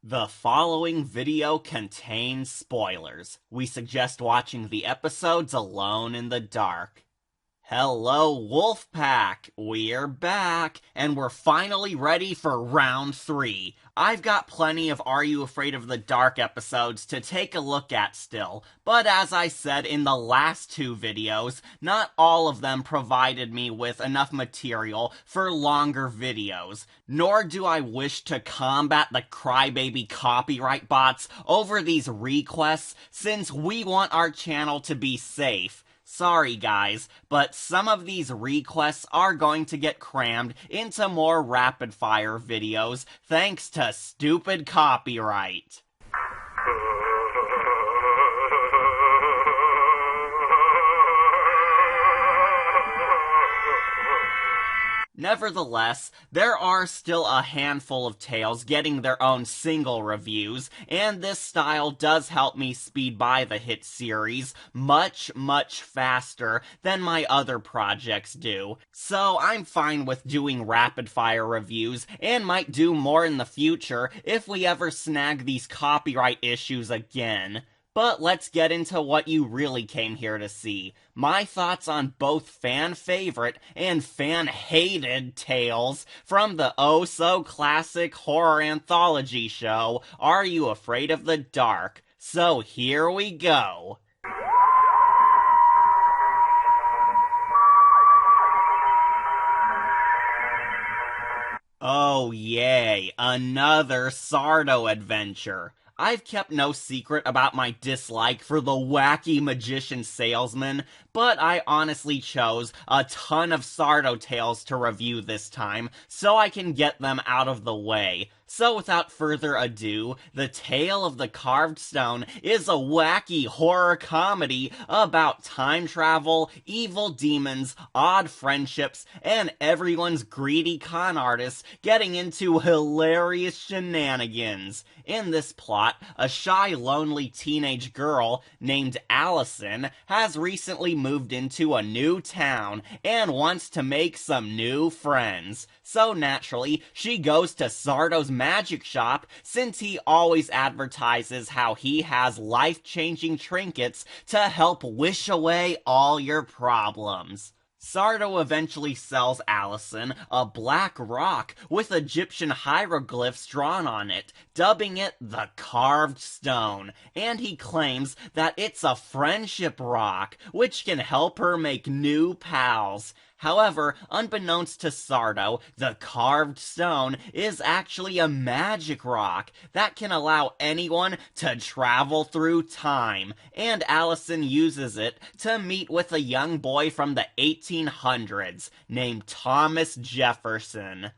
The following video contains spoilers. We suggest watching the episodes alone in the dark. Hello, Wolfpack! We're back, and we're finally ready for round 3. I've got plenty of Are You Afraid of the Dark episodes to take a look at still, but as I said in the last 2 videos, not all of them provided me with enough material for longer videos, nor do I wish to combat the crybaby copyright bots over these requests since we want our channel to be safe. Sorry guys, but some of these requests are going to get crammed into more rapid-fire videos thanks to stupid copyright. Nevertheless, there are still a handful of tales getting their own single reviews, and this style does help me speed by the hit series much faster than my other projects do. So I'm fine with doing rapid-fire reviews, and might do more in the future if we ever snag these copyright issues again. But let's get into what you really came here to see. My thoughts on both fan-favorite and fan-hated tales from the oh-so-classic horror anthology show, Are You Afraid of the Dark? So here we go. Oh yay, another Sardo adventure. I've kept no secret about my dislike for the wacky magician salesman, but I honestly chose a ton of Sardo tales to review this time, so I can get them out of the way. So without further ado, The Tale of the Carved Stone is a wacky horror comedy about time travel, evil demons, odd friendships, and everyone's greedy con artists getting into hilarious shenanigans. In this plot, a shy, lonely teenage girl named Allison has recently moved into a new town and wants to make some new friends. So naturally, she goes to Sardo's magic shop since he always advertises how he has life-changing trinkets to help wish away all your problems. Sardo eventually sells Allison a black rock with Egyptian hieroglyphs drawn on it, dubbing it the Carved Stone, and he claims that it's a friendship rock, which can help her make new pals. However, unbeknownst to Sardo, the Carved Stone is actually a magic rock that can allow anyone to travel through time, and Allison uses it to meet with a young boy from the 1800s named Thomas Jefferson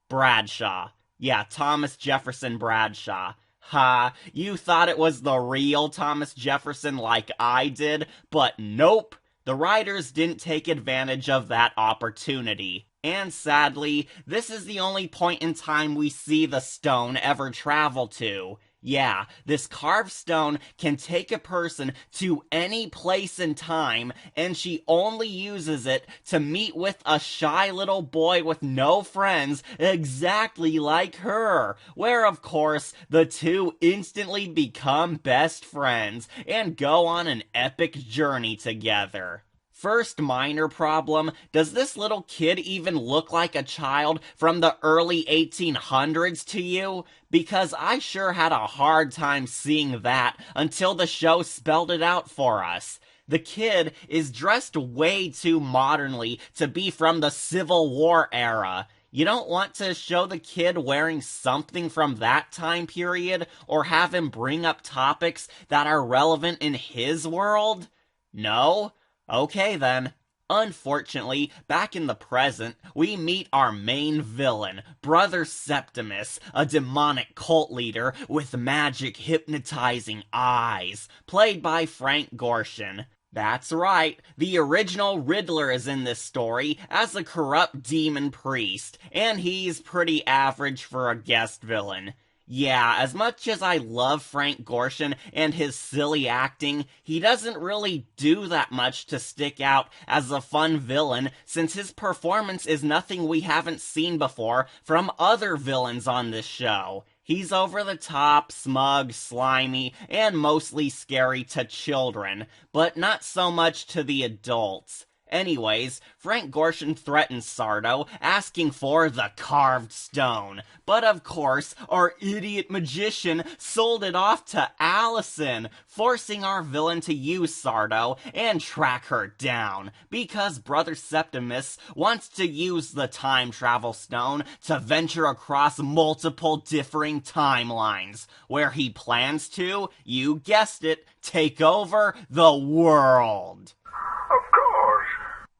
Bradshaw. Yeah, Thomas Jefferson Bradshaw. Ha, you thought it was the real Thomas Jefferson like I did, but nope. The writers didn't take advantage of that opportunity. And sadly, this is the only point in time we see the stone ever travel to. Yeah, this carved stone can take a person to any place in time, and she only uses it to meet with a shy little boy with no friends exactly like her, where of course the two instantly become best friends and go on an epic journey together. First minor problem, does this little kid even look like a child from the early 1800s to you? Because I sure had a hard time seeing that until the show spelled it out for us. The kid is dressed way too modernly to be from the Civil War era. You don't want to show the kid wearing something from that time period, or have him bring up topics that are relevant in his world? No? Okay then. Unfortunately, back in the present, we meet our main villain, Brother Septimus, a demonic cult leader with magic hypnotizing eyes, played by Frank Gorshin. That's right, the original Riddler is in this story as a corrupt demon priest, and he's pretty average for a guest villain. Yeah, as much as I love Frank Gorshin and his silly acting, he doesn't really do that much to stick out as a fun villain, since his performance is nothing we haven't seen before from other villains on this show. He's over the top, smug, slimy, and mostly scary to children, but not so much to the adults. Anyways, Frank Gorshin threatens Sardo, asking for the carved stone. But of course, our idiot magician sold it off to Allison, forcing our villain to use Sardo and track her down, because Brother Septimus wants to use the time travel stone to venture across multiple differing timelines, where he plans to, you guessed it, take over the world.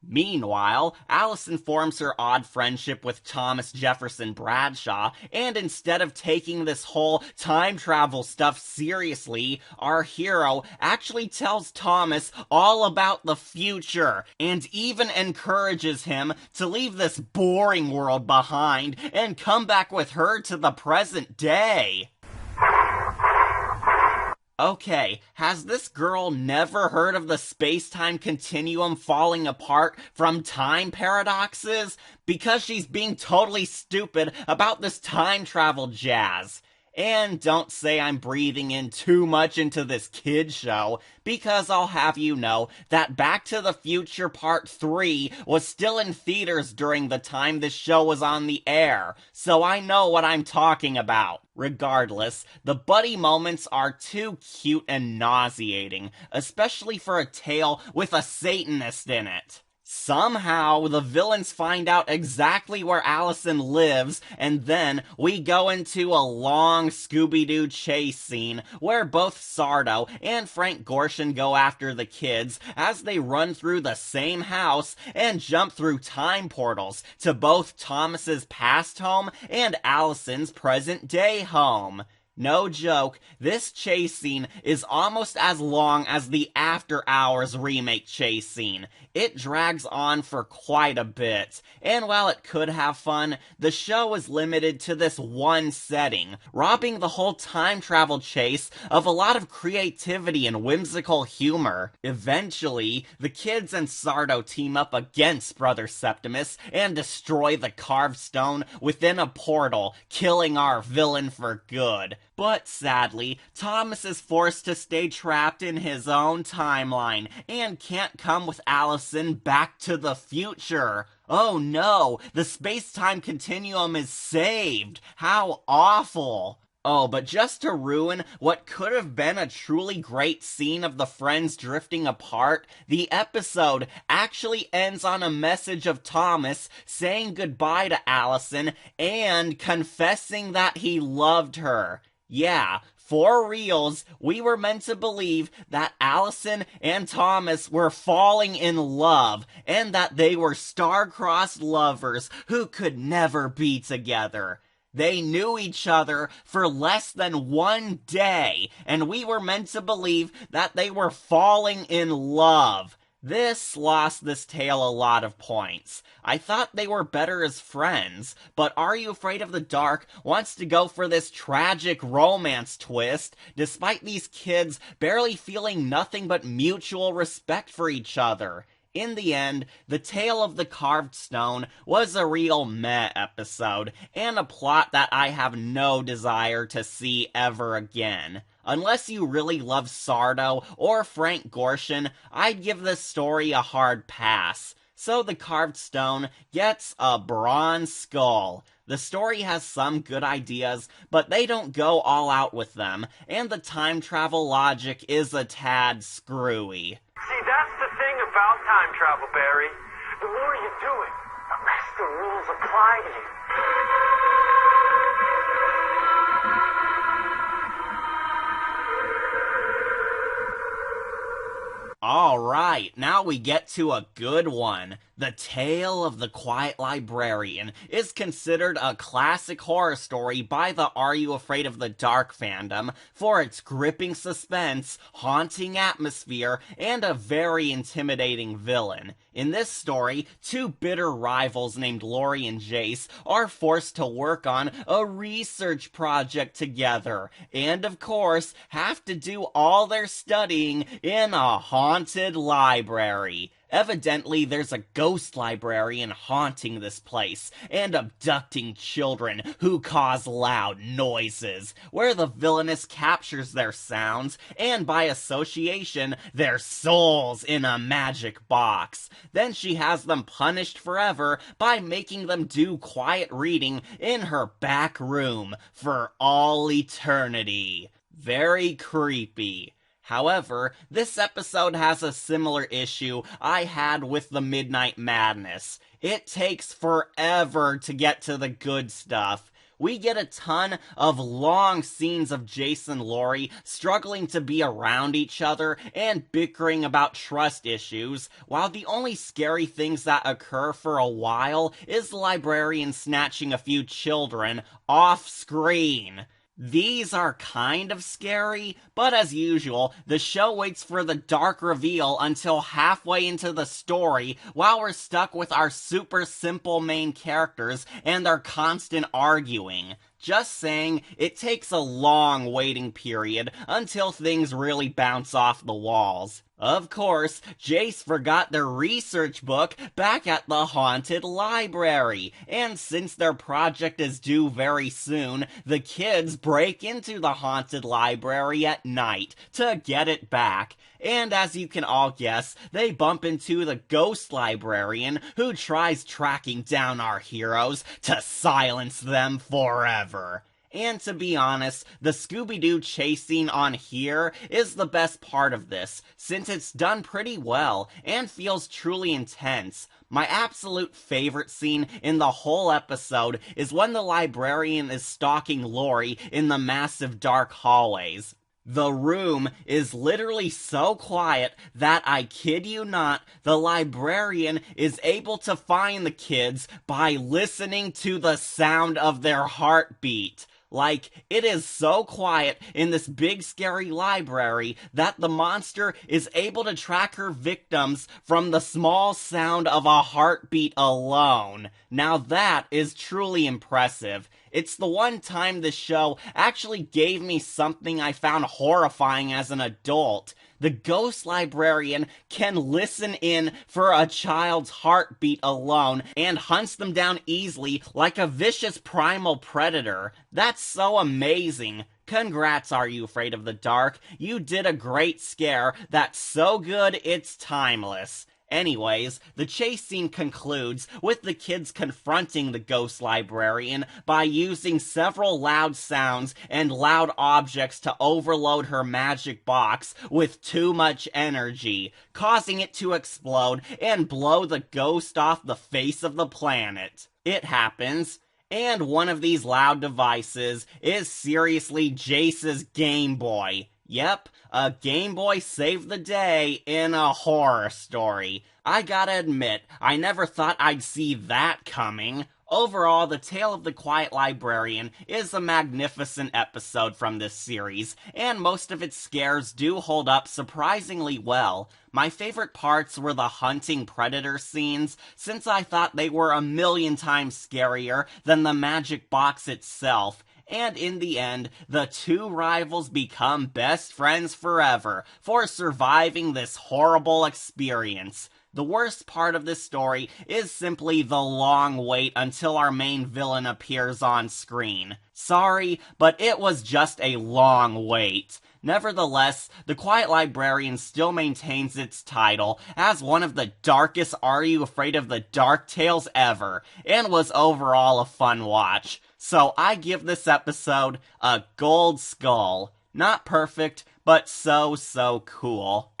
Meanwhile, Allison forms her odd friendship with Thomas Jefferson Bradshaw, and instead of taking this whole time travel stuff seriously, our hero actually tells Thomas all about the future, and even encourages him to leave this boring world behind and come back with her to the present day. Okay, has this girl never heard of the space-time continuum falling apart from time paradoxes? Because she's being totally stupid about this time travel jazz. And don't say I'm breathing in too much into this kid show, because I'll have you know that Back to the Future Part 3 was still in theaters during the time this show was on the air, so I know what I'm talking about. Regardless, the buddy moments are too cute and nauseating, especially for a tale with a Satanist in it. Somehow, the villains find out exactly where Allison lives, and then we go into a long Scooby-Doo chase scene where both Sardo and Frank Gorshin go after the kids as they run through the same house and jump through time portals to both Thomas's past home and Allison's present-day home. No joke, this chase scene is almost as long as the After Hours remake chase scene. It drags on for quite a bit, and while it could have fun, the show is limited to this one setting, robbing the whole time travel chase of a lot of creativity and whimsical humor. Eventually, the kids and Sardo team up against Brother Septimus and destroy the carved stone within a portal, killing our villain for good. But sadly, Thomas is forced to stay trapped in his own timeline and can't come with Allison back to the future. Oh no, the space-time continuum is saved. How awful. Oh, but just to ruin what could have been a truly great scene of the friends drifting apart, the episode actually ends on a message of Thomas saying goodbye to Allison and confessing that he loved her. Yeah, for reals, we were meant to believe that Allison and Thomas were falling in love, and that they were star-crossed lovers who could never be together. They knew each other for less than one day, and we were meant to believe that they were falling in love. This lost this tale a lot of points. I thought they were better as friends, but Are You Afraid of the Dark wants to go for this tragic romance twist, despite these kids barely feeling nothing but mutual respect for each other. In the end, the Tale of the Carved Stone was a real meh episode, and a plot that I have no desire to see ever again. Unless you really love Sardo or Frank Gorshin, I'd give this story a hard pass. So the Carved Stone gets a bronze skull. The story has some good ideas, but they don't go all out with them, and the time travel logic is a tad screwy. See, that's the thing about time travel, Barry. The more you do it, the less the rules apply to you. Alright, now we get to a good one. The Tale of the Quiet Librarian is considered a classic horror story by the Are You Afraid of the Dark fandom for its gripping suspense, haunting atmosphere, and a very intimidating villain. In this story, two bitter rivals named Lori and Jace are forced to work on a research project together, and of course, have to do all their studying in a haunted library. Evidently, there's a ghost librarian haunting this place and abducting children who cause loud noises, where the villainess captures their sounds and, by association, their souls in a magic box. Then she has them punished forever by making them do quiet reading in her back room for all eternity. Very creepy. However, this episode has a similar issue I had with the Midnight Madness. It takes forever to get to the good stuff. We get a ton of long scenes of Jace and Lori struggling to be around each other and bickering about trust issues, while the only scary things that occur for a while is the librarian snatching a few children off screen. These are kind of scary, but as usual, the show waits for the dark reveal until halfway into the story while we're stuck with our super simple main characters and their constant arguing. Just saying, it takes a long waiting period until things really bounce off the walls. Of course, Jace forgot their research book back at the haunted library, and since their project is due very soon, the kids break into the haunted library at night to get it back. And as you can all guess, they bump into the ghost librarian who tries tracking down our heroes to silence them forever. And to be honest, the Scooby-Doo chase scene on here is the best part of this, since it's done pretty well and feels truly intense. My absolute favorite scene in the whole episode is when the librarian is stalking Lori in the massive dark hallways. The room is literally so quiet that, I kid you not, the librarian is able to find the kids by listening to the sound of their heartbeat. Like, it is so quiet in this big scary library that the monster is able to track her victims from the small sound of a heartbeat alone. Now that is truly impressive. It's the one time the show actually gave me something I found horrifying as an adult. The ghost librarian can listen in for a child's heartbeat alone and hunts them down easily like a vicious primal predator. That's so amazing. Congrats, Are You Afraid of the Dark? You did a great scare that's so good it's timeless. Anyways, the chase scene concludes with the kids confronting the ghost librarian by using several loud sounds and loud objects to overload her magic box with too much energy, causing it to explode and blow the ghost off the face of the planet. It happens. And one of these loud devices is seriously Jace's Game Boy. Yep, a Game Boy saved the day in a horror story. I gotta admit, I never thought I'd see that coming. Overall, The Tale of the Quiet Librarian is a magnificent episode from this series, and most of its scares do hold up surprisingly well. My favorite parts were the hunting predator scenes, since I thought they were a million times scarier than the magic box itself. And in the end, the two rivals become best friends forever for surviving this horrible experience. The worst part of this story is simply the long wait until our main villain appears on screen. Sorry, but it was just a long wait. Nevertheless, The Quiet Librarian still maintains its title as one of the darkest Are You Afraid of the Dark tales ever, and was overall a fun watch. So I give this episode a gold skull. Not perfect, but so cool.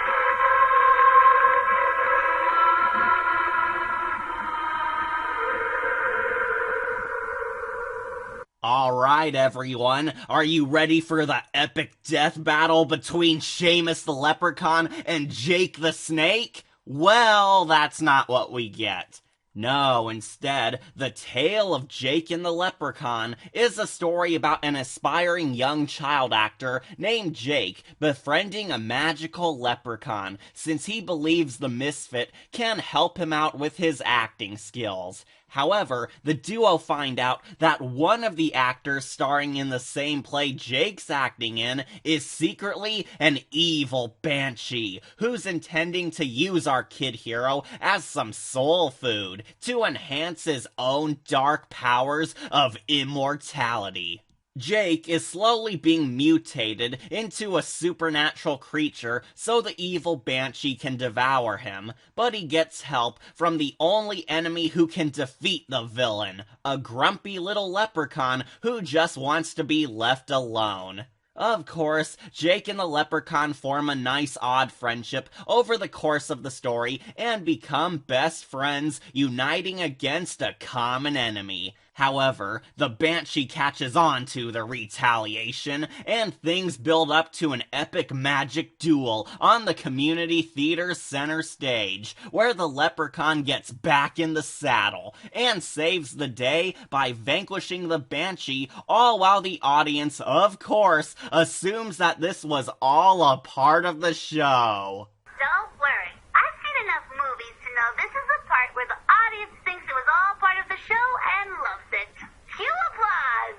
Alright everyone, are you ready for the epic death battle between Seamus the Leprechaun and Jake the Snake? Well, that's not what we get. No, instead, The Tale of Jake and the Leprechaun is a story about an aspiring young child actor named Jake befriending a magical leprechaun since he believes the misfit can help him out with his acting skills. However, the duo find out that one of the actors starring in the same play Jake's acting in is secretly an evil banshee who's intending to use our kid hero as some soul food to enhance his own dark powers of immortality. Jake is slowly being mutated into a supernatural creature so the evil banshee can devour him, but he gets help from the only enemy who can defeat the villain, a grumpy little leprechaun who just wants to be left alone. Of course, Jake and the Leprechaun form a nice odd friendship over the course of the story and become best friends, uniting against a common enemy. However, the Banshee catches on to the retaliation, and things build up to an epic magic duel on the community theater's center stage, where the Leprechaun gets back in the saddle and saves the day by vanquishing the Banshee, all while the audience, of course, assumes that this was all a part of the show. Don't worry, I've seen enough movies to know this is the part where the audience thinks it was all part of the show and loves it. Cue applause!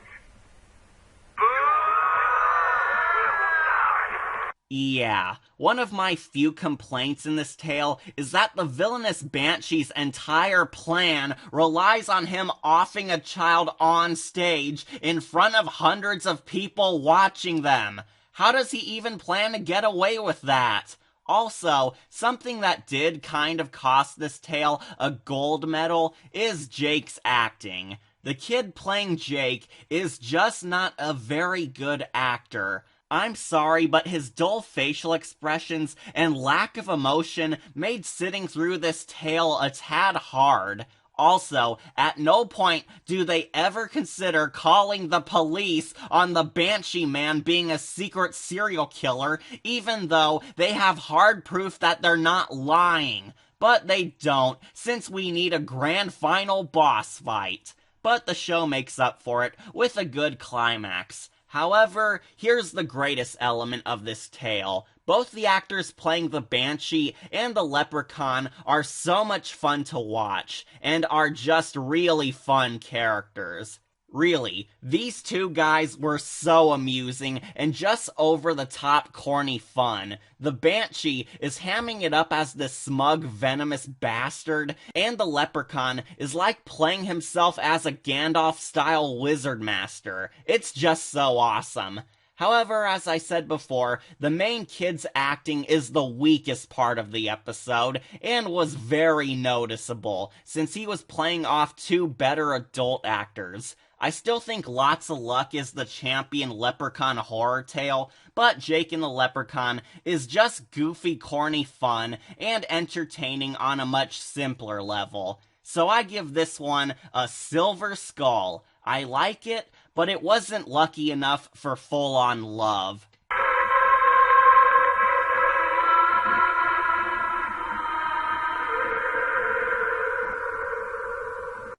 Yeah, one of my few complaints in this tale is that the villainous Banshee's entire plan relies on him offing a child on stage in front of hundreds of people watching them. How does he even plan to get away with that? Also, something that did kind of cost this tale a gold medal is Jake's acting. The kid playing Jake is just not a very good actor. I'm sorry, but his dull facial expressions and lack of emotion made sitting through this tale a tad hard. Also, at no point do they ever consider calling the police on the Banshee Man being a secret serial killer, even though they have hard proof that they're not lying. But they don't, since we need a grand final boss fight. But the show makes up for it with a good climax. However, here's the greatest element of this tale. Both the actors playing the Banshee and the Leprechaun are so much fun to watch, and are just really fun characters. Really, these two guys were so amusing and just over-the-top corny fun. The Banshee is hamming it up as this smug, venomous bastard, and the Leprechaun is like playing himself as a Gandalf-style wizard master. It's just so awesome. However, as I said before, the main kid's acting is the weakest part of the episode, and was very noticeable, since he was playing off two better adult actors. I still think Lots of Luck is the champion Leprechaun horror tale, but Jake and the Leprechaun is just goofy, corny fun, and entertaining on a much simpler level. So I give this one a silver skull. I like it, but it wasn't lucky enough for full-on love.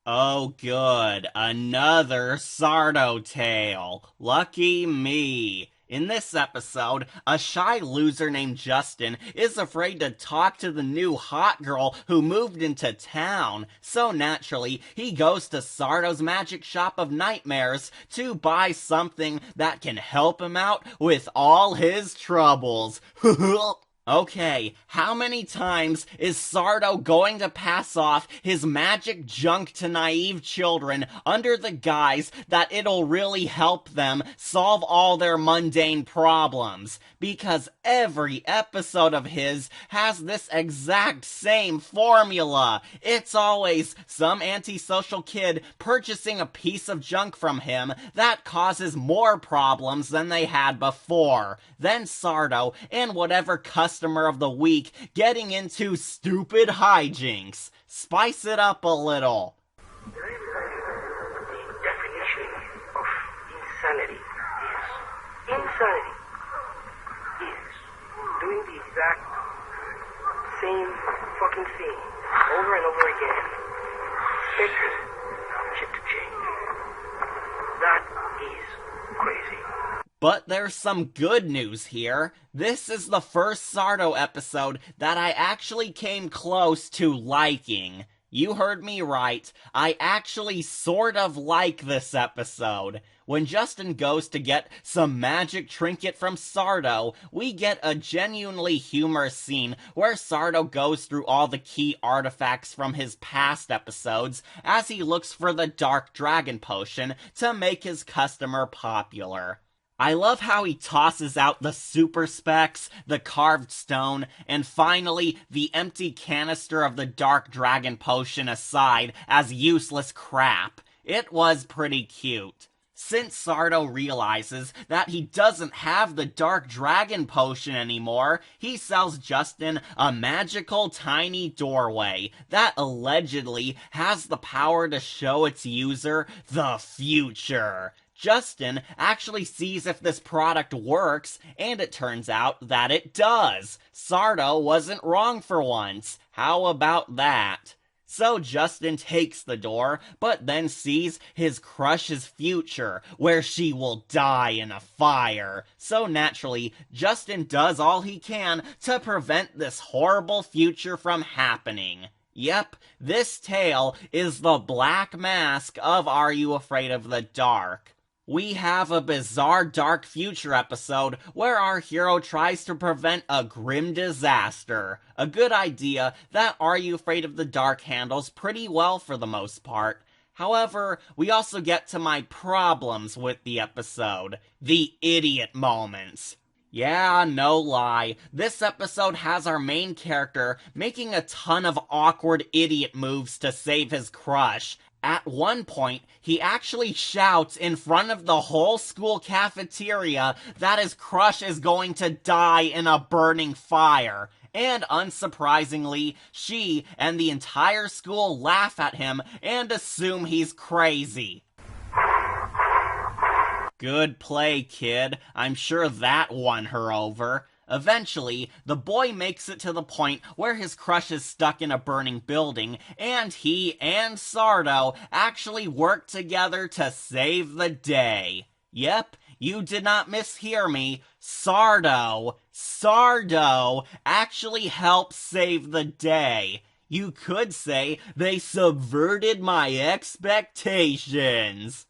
Oh good, another Sardo tale. Lucky me. In this episode, a shy loser named Justin is afraid to talk to the new hot girl who moved into town, so naturally, he goes to Sardo's magic shop of nightmares to buy something that can help him out with all his troubles. Okay, how many times is Sardo going to pass off his magic junk to naive children under the guise that it'll really help them solve all their mundane problems? Because every episode of his has this exact same formula. It's always some antisocial kid purchasing a piece of junk from him that causes more problems than they had before. Then Sardo and whatever customer of the week getting into stupid hijinks. Spice it up a little. The definition of insanity is insanity is doing the exact same fucking thing over and over again, expecting shit to change. That is crazy. But there's some good news here. This is the first Sardo episode that I actually came close to liking. You heard me right. I actually sort of like this episode. When Justin goes to get some magic trinket from Sardo, we get a genuinely humorous scene where Sardo goes through all the key artifacts from his past episodes as he looks for the Dark Dragon Potion to make his customer popular. I love how he tosses out the super specs, the carved stone, and finally the empty canister of the Dark Dragon Potion aside as useless crap. It was pretty cute. Since Sardo realizes that he doesn't have the Dark Dragon Potion anymore, he sells Justin a magical tiny doorway that allegedly has the power to show its user the future. Justin actually sees if this product works, and it turns out that it does. Sardo wasn't wrong for once. How about that? So Justin takes the door, but then sees his crush's future, where she will die in a fire. So naturally, Justin does all he can to prevent this horrible future from happening. Yep, this tale is the Black Mask of Are You Afraid of the Dark? We have a bizarre dark future episode where our hero tries to prevent a grim disaster. A good idea that Are You Afraid of the Dark handles pretty well for the most part. However, we also get to my problems with the episode. The idiot moments. Yeah, no lie. This episode has our main character making a ton of awkward idiot moves to save his crush. At one point, he actually shouts in front of the whole school cafeteria that his crush is going to die in a burning fire. And unsurprisingly, she and the entire school laugh at him and assume he's crazy. Good play, kid. I'm sure that won her over. Eventually, the boy makes it to the point where his crush is stuck in a burning building, and he and Sardo actually work together to save the day. Yep, you did not mishear me. Sardo actually helps save the day. You could say they subverted my expectations.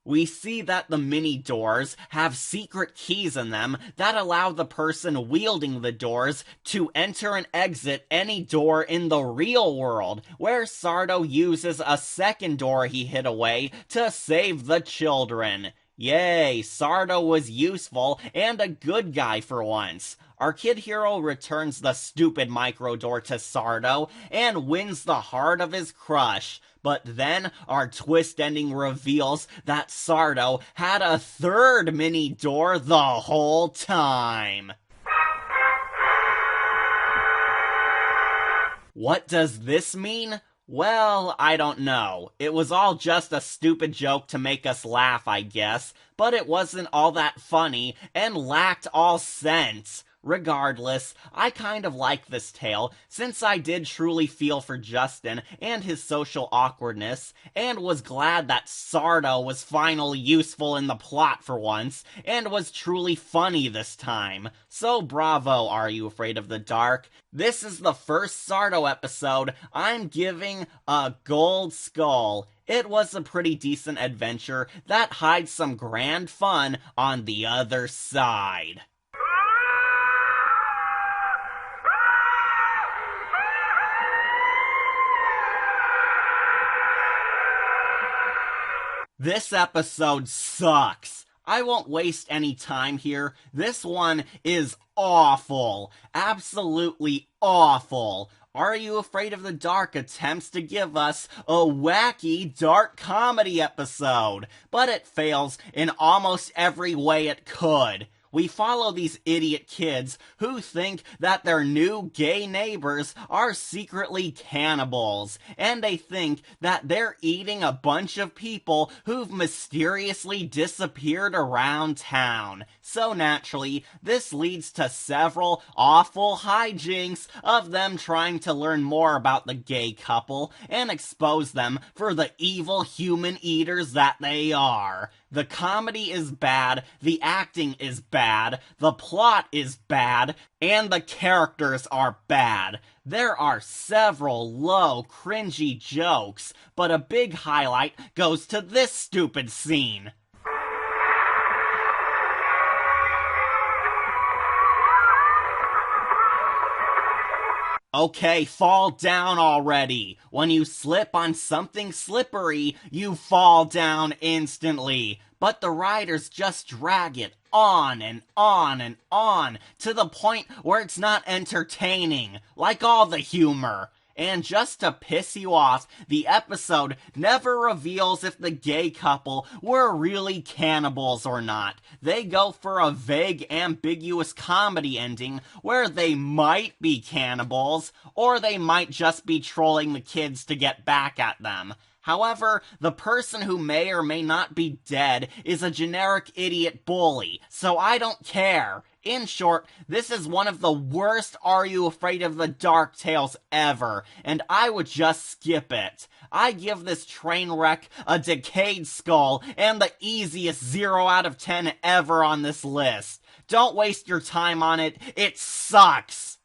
We see that the mini doors have secret keys in them that allow the person wielding the doors to enter and exit any door in the real world, where Sardo uses a second door he hid away to save the children. Yay, Sardo was useful and a good guy for once. Our kid hero returns the stupid micro door to Sardo and wins the heart of his crush. But then our twist ending reveals that Sardo had a third mini door the whole time. What does this mean? Well, I don't know. It was all just a stupid joke to make us laugh, I guess, but it wasn't all that funny and lacked all sense. Regardless, I kind of like this tale, since I did truly feel for Justin and his social awkwardness, and was glad that Sardo was finally useful in the plot for once, and was truly funny this time. So bravo, Are You Afraid of the Dark? This is the first Sardo episode I'm giving a gold skull. It was a pretty decent adventure that hides some grand fun on the other side. This episode sucks. I won't waste any time here. This one is awful. Absolutely awful. Are You Afraid of the Dark attempts to give us a wacky dark comedy episode, but it fails in almost every way it could. We follow these idiot kids who think that their new gay neighbors are secretly cannibals, and they think that they're eating a bunch of people who've mysteriously disappeared around town. So naturally, this leads to several awful hijinks of them trying to learn more about the gay couple and expose them for the evil human eaters that they are. The comedy is bad, the acting is bad, the plot is bad, and the characters are bad. There are several low, cringy jokes, but a big highlight goes to this stupid scene. Okay, fall down already. When you slip on something slippery, you fall down instantly. But the writers just drag it on and on and on to the point where it's not entertaining, like all the humor. And just to piss you off, the episode never reveals if the gay couple were really cannibals or not. They go for a vague, ambiguous comedy ending where they might be cannibals, or they might just be trolling the kids to get back at them. However, the person who may or may not be dead is a generic idiot bully, so I don't care. In short, this is one of the worst Are You Afraid of the Dark tales ever, and I would just skip it. I give this train wreck a decayed skull and the easiest 0 out of 10 ever on this list. Don't waste your time on it, it sucks!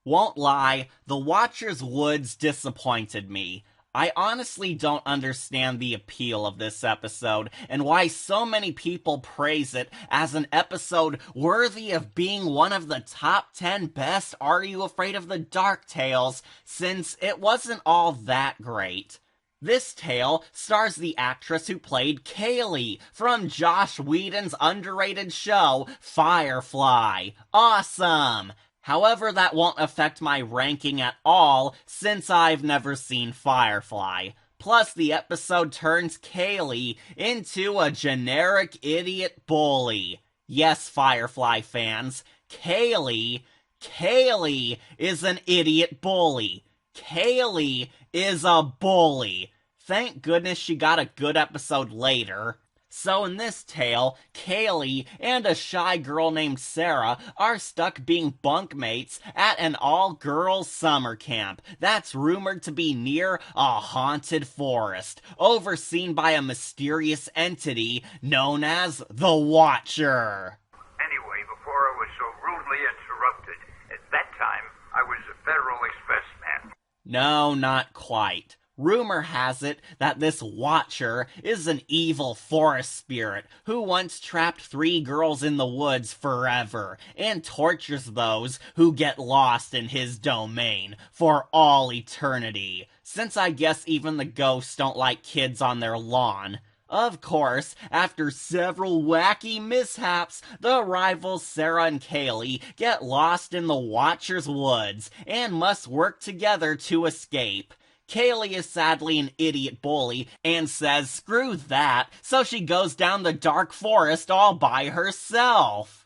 Won't lie, The Watcher's Woods disappointed me. I honestly don't understand the appeal of this episode, and why so many people praise it as an episode worthy of being one of the top 10 best Are You Afraid of the Dark tales, since it wasn't all that great. This tale stars the actress who played Kaylee from Joss Whedon's underrated show, Firefly. Awesome! However, that won't affect my ranking at all, since I've never seen Firefly. Plus, the episode turns Kaylee into a generic idiot bully. Yes, Firefly fans, Kaylee is an idiot bully. Kaylee is a bully. Thank goodness she got a good episode later. So in this tale, Kaylee and a shy girl named Sarah are stuck being bunkmates at an all-girls summer camp that's rumored to be near a haunted forest, overseen by a mysterious entity known as the Watcher. Anyway, before I was so rudely interrupted, at that time, I was a Federal Expressman. No, not quite. Rumor has it that this Watcher is an evil forest spirit who once trapped 3 girls in the woods forever and tortures those who get lost in his domain for all eternity, since I guess even the ghosts don't like kids on their lawn. Of course, after several wacky mishaps, the rivals Sarah and Kaylee get lost in the Watcher's woods and must work together to escape. Kaylee is sadly an idiot bully and says screw that, so she goes down the dark forest all by herself.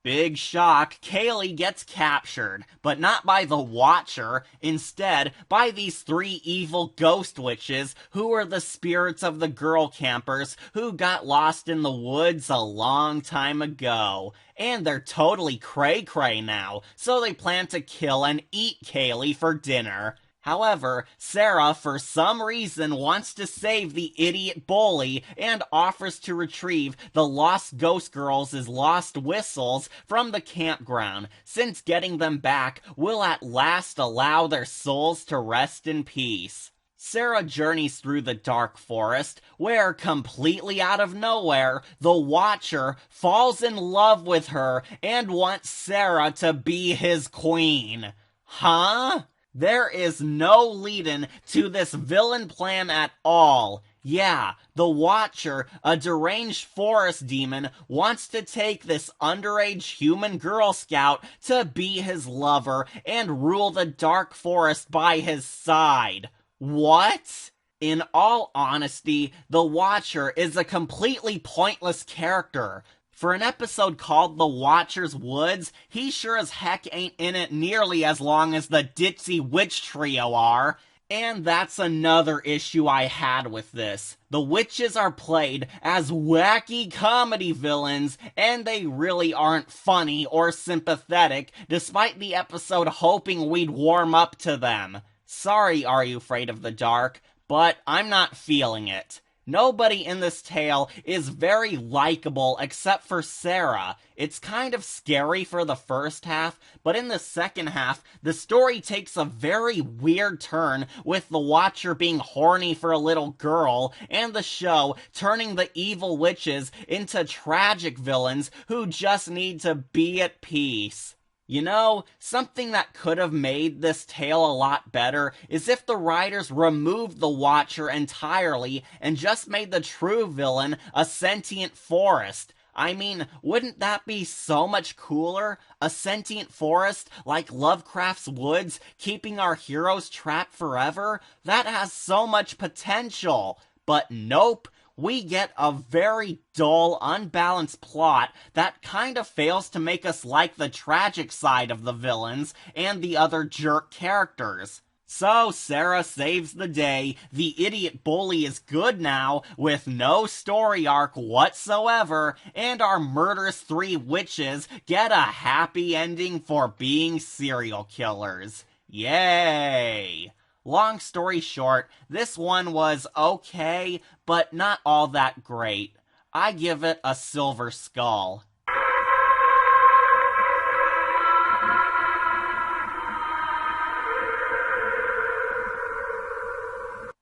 Big shock, Kaylee gets captured, but not by the Watcher, instead by these 3 evil ghost witches who are the spirits of the girl campers who got lost in the woods a long time ago. And they're totally cray-cray now, so they plan to kill and eat Kaylee for dinner. However, Sarah, for some reason, wants to save the idiot bully and offers to retrieve the lost ghost girls' lost whistles from the campground, since getting them back will at last allow their souls to rest in peace. Sarah journeys through the dark forest, where, completely out of nowhere, the Watcher falls in love with her and wants Sarah to be his queen. Huh? There is no lead-in to this villain plan at all. Yeah, the Watcher, a deranged forest demon, wants to take this underage human Girl Scout to be his lover and rule the dark forest by his side. What? In all honesty, the Watcher is a completely pointless character. For an episode called The Watcher's Woods, he sure as heck ain't in it nearly as long as the ditzy witch trio are. And that's another issue I had with this. The witches are played as wacky comedy villains, and they really aren't funny or sympathetic, despite the episode hoping we'd warm up to them. Sorry, Are You Afraid of the Dark, but I'm not feeling it. Nobody in this tale is very likable except for Sarah. It's kind of scary for the first half, but in the second half, the story takes a very weird turn, with the Watcher being horny for a little girl, and the show turning the evil witches into tragic villains who just need to be at peace. You know, something that could have made this tale a lot better is if the writers removed the Watcher entirely and just made the true villain a sentient forest. I mean, wouldn't that be so much cooler? A sentient forest like Lovecraft's woods, keeping our heroes trapped forever? That has so much potential. But nope. We get a very dull, unbalanced plot that kind of fails to make us like the tragic side of the villains and the other jerk characters. So Sarah saves the day, the idiot bully is good now, with no story arc whatsoever, and our murderous three witches get a happy ending for being serial killers. Yay! Long story short, this one was okay, but not all that great. I give it a silver skull.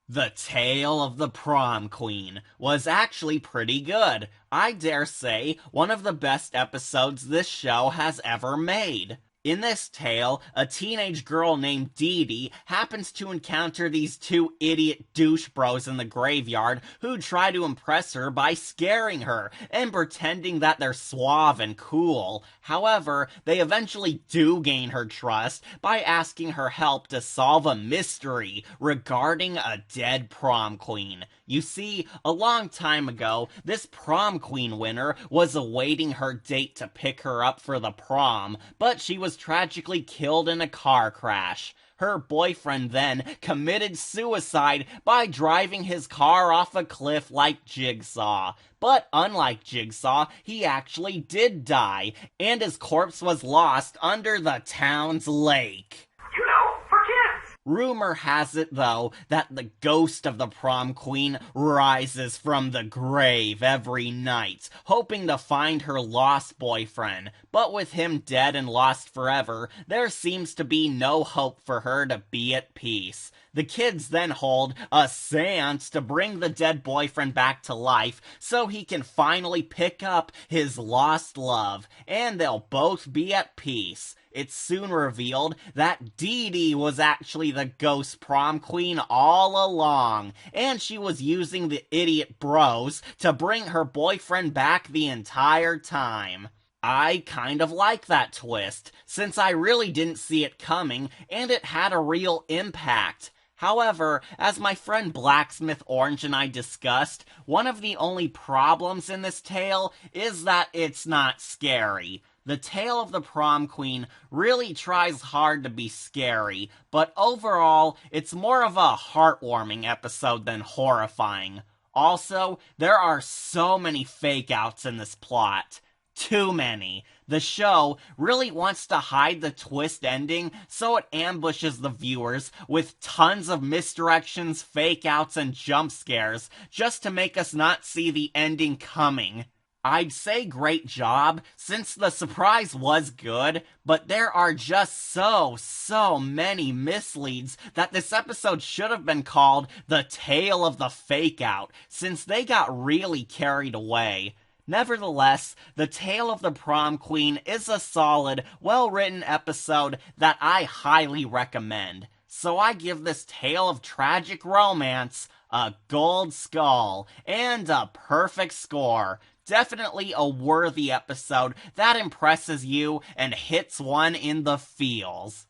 The Tale of the Prom Queen was actually pretty good. I dare say one of the best episodes this show has ever made. In this tale, a teenage girl named Dee Dee happens to encounter these two idiot douche bros in the graveyard who try to impress her by scaring her and pretending that they're suave and cool. However, they eventually do gain her trust by asking her help to solve a mystery regarding a dead prom queen. You see, a long time ago, this prom queen winner was awaiting her date to pick her up for the prom, but she was tragically killed in a car crash. Her boyfriend then committed suicide by driving his car off a cliff like Jigsaw. But unlike Jigsaw, he actually did die, and his corpse was lost under the town's lake. You know, for kids. Rumor has it, though, that the ghost of the prom queen rises from the grave every night, hoping to find her lost boyfriend. But with him dead and lost forever, there seems to be no hope for her to be at peace. The kids then hold a seance to bring the dead boyfriend back to life so he can finally pick up his lost love, and they'll both be at peace. It's soon revealed that Dee Dee was actually the ghost prom queen all along, and she was using the idiot bros to bring her boyfriend back the entire time. I kind of like that twist, since I really didn't see it coming, and it had a real impact. However, as my friend Blacksmithorange and I discussed, one of the only problems in this tale is that it's not scary. The Tale of the Prom Queen really tries hard to be scary, but overall, it's more of a heartwarming episode than horrifying. Also, there are so many fake-outs in this plot. Too many. The show really wants to hide the twist ending, so it ambushes the viewers with tons of misdirections, fake-outs, and jump scares, just to make us not see the ending coming. I'd say great job, since the surprise was good, but there are just so many misleads that this episode should have been called The Tale of the Fake-Out, since they got really carried away. Nevertheless, The Tale of the Prom Queen is a solid, well-written episode that I highly recommend. So I give this tale of tragic romance a gold skull and a perfect score. Definitely a worthy episode that impresses you and hits one in the feels.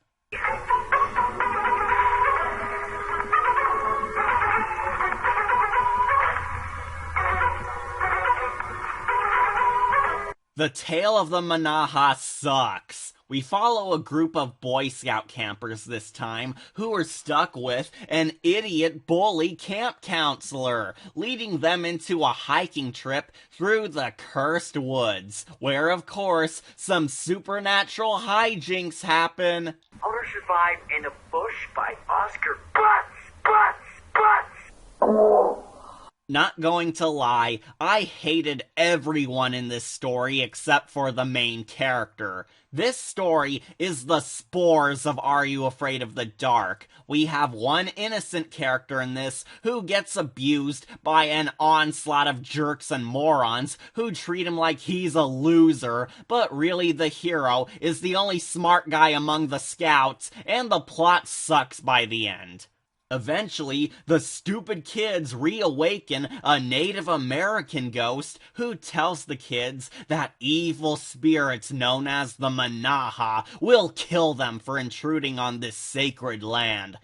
The tale of the Mahna Ha sucks. We follow a group of Boy Scout campers this time who are stuck with an idiot bully camp counselor, leading them into a hiking trip through the cursed woods, where of course some supernatural hijinks happen. Owner survived in a bush by Oscar Butts. Not going to lie, I hated everyone in this story except for the main character. This story is the spores of Are You Afraid of the Dark? We have one innocent character in this who gets abused by an onslaught of jerks and morons who treat him like he's a loser, but really the hero is the only smart guy among the scouts, and the plot sucks by the end. Eventually, the stupid kids reawaken a Native American ghost who tells the kids that evil spirits known as the Mahna Ha will kill them for intruding on this sacred land.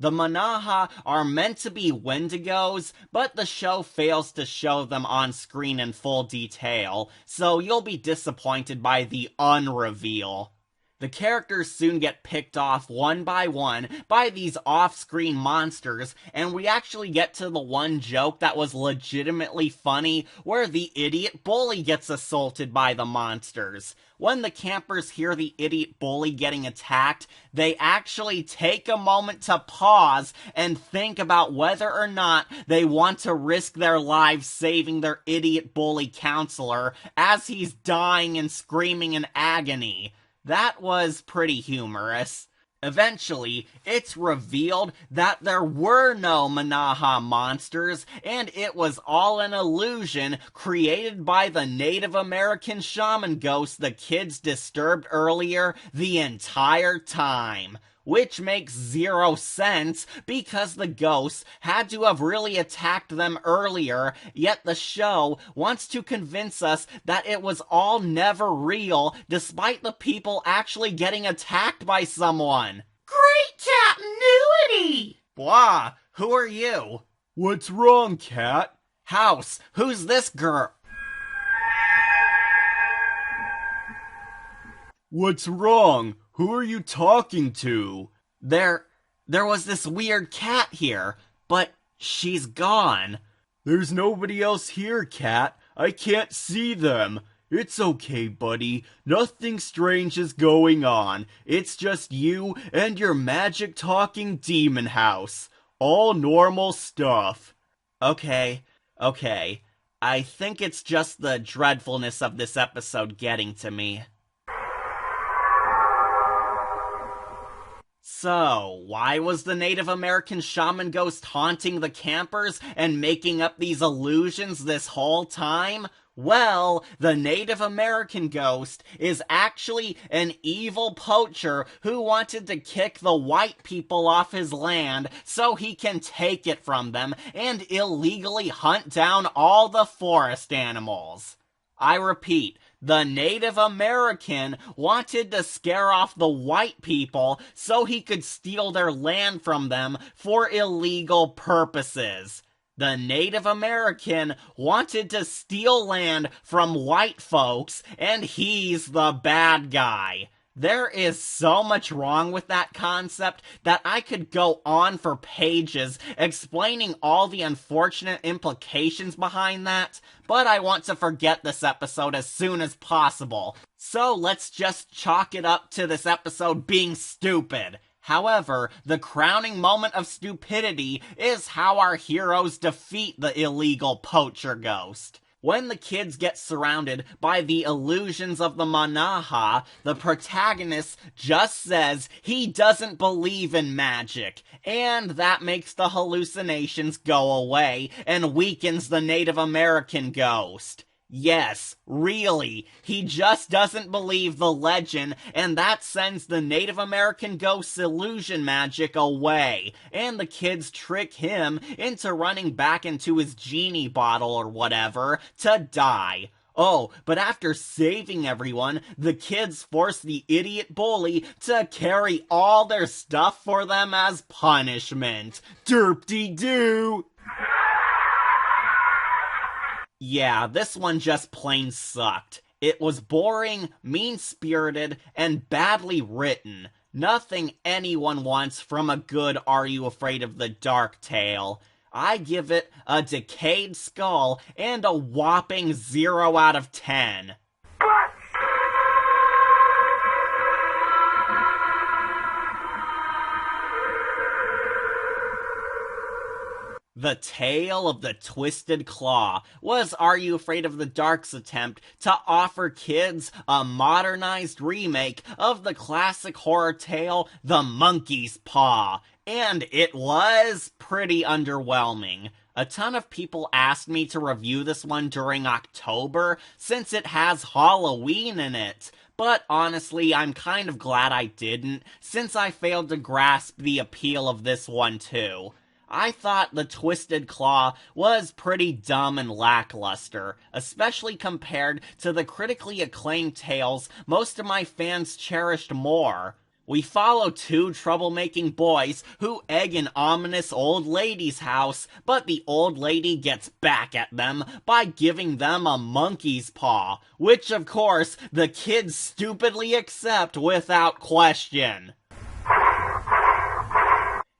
The Mahna Ha are meant to be Wendigos, but the show fails to show them on screen in full detail, so you'll be disappointed by the unreveal. The characters soon get picked off one by one by these off-screen monsters, and we actually get to the one joke that was legitimately funny, where the idiot bully gets assaulted by the monsters. When the campers hear the idiot bully getting attacked, they actually take a moment to pause and think about whether or not they want to risk their lives saving their idiot bully counselor as he's dying and screaming in agony. That was pretty humorous. Eventually, it's revealed that there were no Mahna Ha monsters, and it was all an illusion created by the Native American shaman ghost the kids disturbed earlier the entire time. Which makes zero sense, because the ghosts had to have really attacked them earlier, yet the show wants to convince us that it was all never real, despite the people actually getting attacked by someone. Great continuity! Blah, who are you? What's wrong, Cat? House, who's this girl? What's wrong? Who are you talking to? There was this weird cat here, but she's gone. There's nobody else here, Cat. I can't see them. It's okay, buddy. Nothing strange is going on. It's just you and your magic-talking demon house. All normal stuff. Okay. I think it's just the dreadfulness of this episode getting to me. So, why was the Native American shaman ghost haunting the campers and making up these illusions this whole time? Well, the Native American ghost is actually an evil poacher who wanted to kick the white people off his land so he can take it from them and illegally hunt down all the forest animals. I repeat, the Native American wanted to scare off the white people so he could steal their land from them for illegal purposes. The Native American wanted to steal land from white folks, and he's the bad guy. There is so much wrong with that concept that I could go on for pages explaining all the unfortunate implications behind that, but I want to forget this episode as soon as possible. So let's just chalk it up to this episode being stupid. However, the crowning moment of stupidity is how our heroes defeat the illegal poacher ghost. When the kids get surrounded by the illusions of the Mahna Ha, the protagonist just says he doesn't believe in magic, and that makes the hallucinations go away and weakens the Native American ghost. Yes, really, he just doesn't believe the legend, and that sends the Native American ghost's illusion magic away, and the kids trick him into running back into his genie bottle or whatever to die. Oh, but after saving everyone, the kids force the idiot bully to carry all their stuff for them as punishment. Derp-de-doo! Yeah, this one just plain sucked. It was boring, mean-spirited, and badly written. Nothing anyone wants from a good Are You Afraid of the Dark tale. I give it a decayed skull and a whopping 0 out of 10. The Tale of the Twisted Claw was Are You Afraid of the Dark's attempt to offer kids a modernized remake of the classic horror tale The Monkey's Paw, and it was pretty underwhelming. A ton of people asked me to review this one during October since it has Halloween in it. But honestly, I'm kind of glad I didn't, since I failed to grasp the appeal of this one too. I thought The Twisted Claw was pretty dumb and lackluster, especially compared to the critically acclaimed tales most of my fans cherished more. We follow two troublemaking boys who egg an ominous old lady's house, but the old lady gets back at them by giving them a monkey's paw, which of course the kids stupidly accept without question.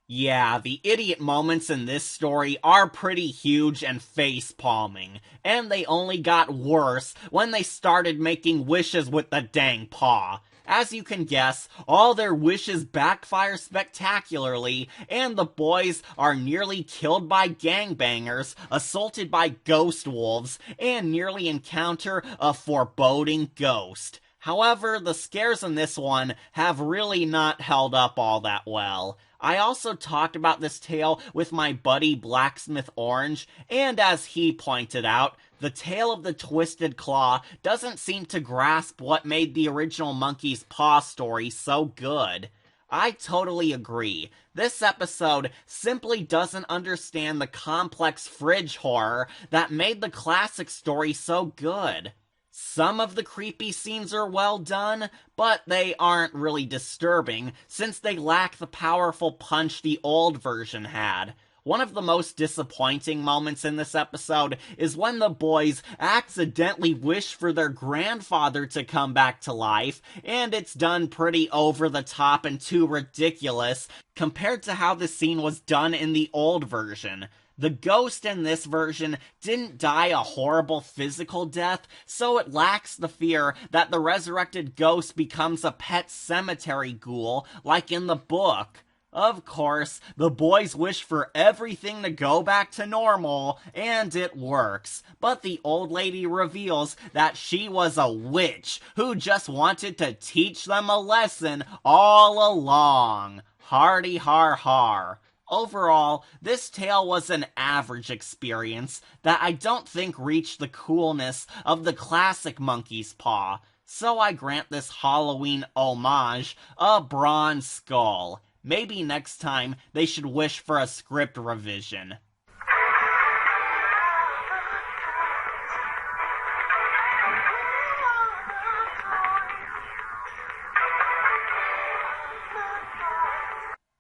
Yeah, the idiot moments in this story are pretty huge and face-palming, and they only got worse when they started making wishes with the dang paw. As you can guess, all their wishes backfire spectacularly, and the boys are nearly killed by gangbangers, assaulted by ghost wolves, and nearly encounter a foreboding ghost. However, the scares in this one have really not held up all that well. I also talked about this tale with my buddy Blacksmithorange, and as he pointed out, the Tale of the Twisted Claw doesn't seem to grasp what made the original Monkey's Paw story so good. I totally agree. This episode simply doesn't understand the complex fridge horror that made the classic story so good. Some of the creepy scenes are well done, but they aren't really disturbing, since they lack the powerful punch the old version had. One of the most disappointing moments in this episode is when the boys accidentally wish for their grandfather to come back to life, and it's done pretty over the top and too ridiculous compared to how the scene was done in the old version. The ghost in this version didn't die a horrible physical death, so it lacks the fear that the resurrected ghost becomes a pet cemetery ghoul, like in the book. Of course, the boys wish for everything to go back to normal, and it works. But the old lady reveals that she was a witch who just wanted to teach them a lesson all along. Hardy har har. Overall, this tale was an average experience that I don't think reached the coolness of the classic Monkey's Paw, so I grant this Halloween homage a bronze skull. Maybe next time they should wish for a script revision.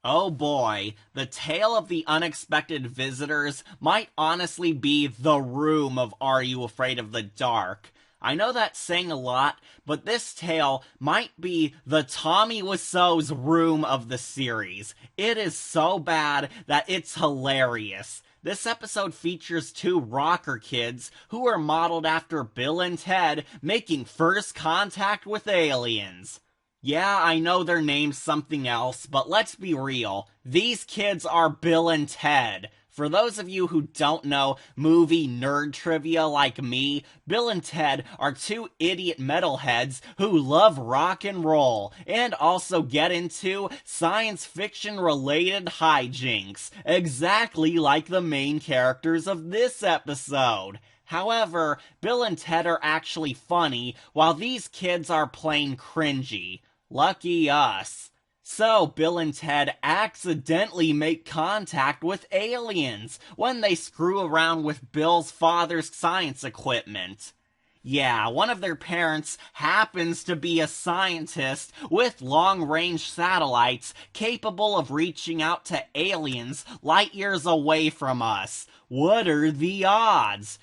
Oh boy, the Tale of the Unexpected Visitors might honestly be the room of Are You Afraid of the Dark? I know that's saying a lot, but this tale might be the Tommy Wiseau's room of the series. It is so bad that it's hilarious. This episode features two rocker kids who are modeled after Bill and Ted making first contact with aliens. Yeah, I know their name's something else, but let's be real. These kids are Bill and Ted. For those of you who don't know movie nerd trivia like me, Bill and Ted are two idiot metalheads who love rock and roll, and also get into science fiction related hijinks, exactly like the main characters of this episode. However, Bill and Ted are actually funny, while these kids are plain cringy. Lucky us. So, Bill and Ted accidentally make contact with aliens when they screw around with Bill's father's science equipment. Yeah, one of their parents happens to be a scientist with long-range satellites capable of reaching out to aliens light years away from us. What are the odds?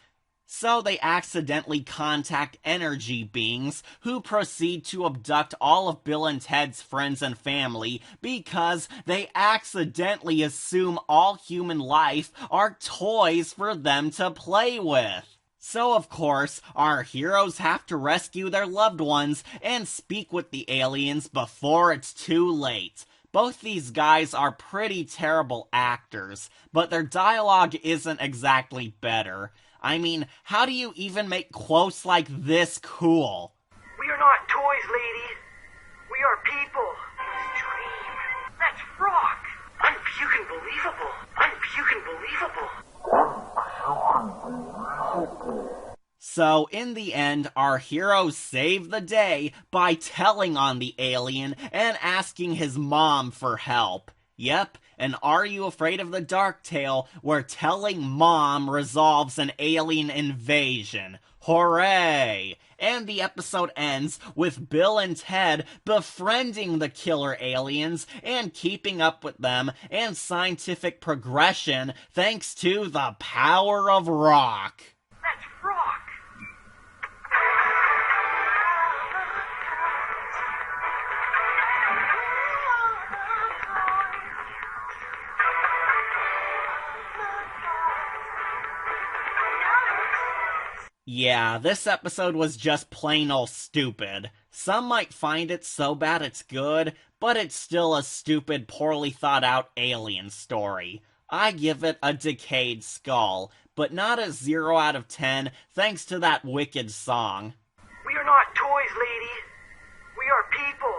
So they accidentally contact energy beings who proceed to abduct all of Bill and Ted's friends and family because they accidentally assume all human life are toys for them to play with. So of course, our heroes have to rescue their loved ones and speak with the aliens before it's too late. Both these guys are pretty terrible actors, but their dialogue isn't exactly better. I mean, how do you even make quotes like this cool? We are not toys, lady. We are people. Dream. Let's rock. Unfucking believable. So, in the end, our heroes save the day by telling on the alien and asking his mom for help. Yep, an Are You Afraid of the Dark tale where telling mom resolves an alien invasion. Hooray! And the episode ends with Bill and Ted befriending the killer aliens and keeping up with them and scientific progression thanks to the power of rock. Let's rock. Yeah, this episode was just plain ol' stupid. Some might find it so bad it's good, but it's still a stupid, poorly thought out alien story. I give it a decayed skull, but not a 0 out of 10 thanks to that wicked song. We are not toys, lady. We are people.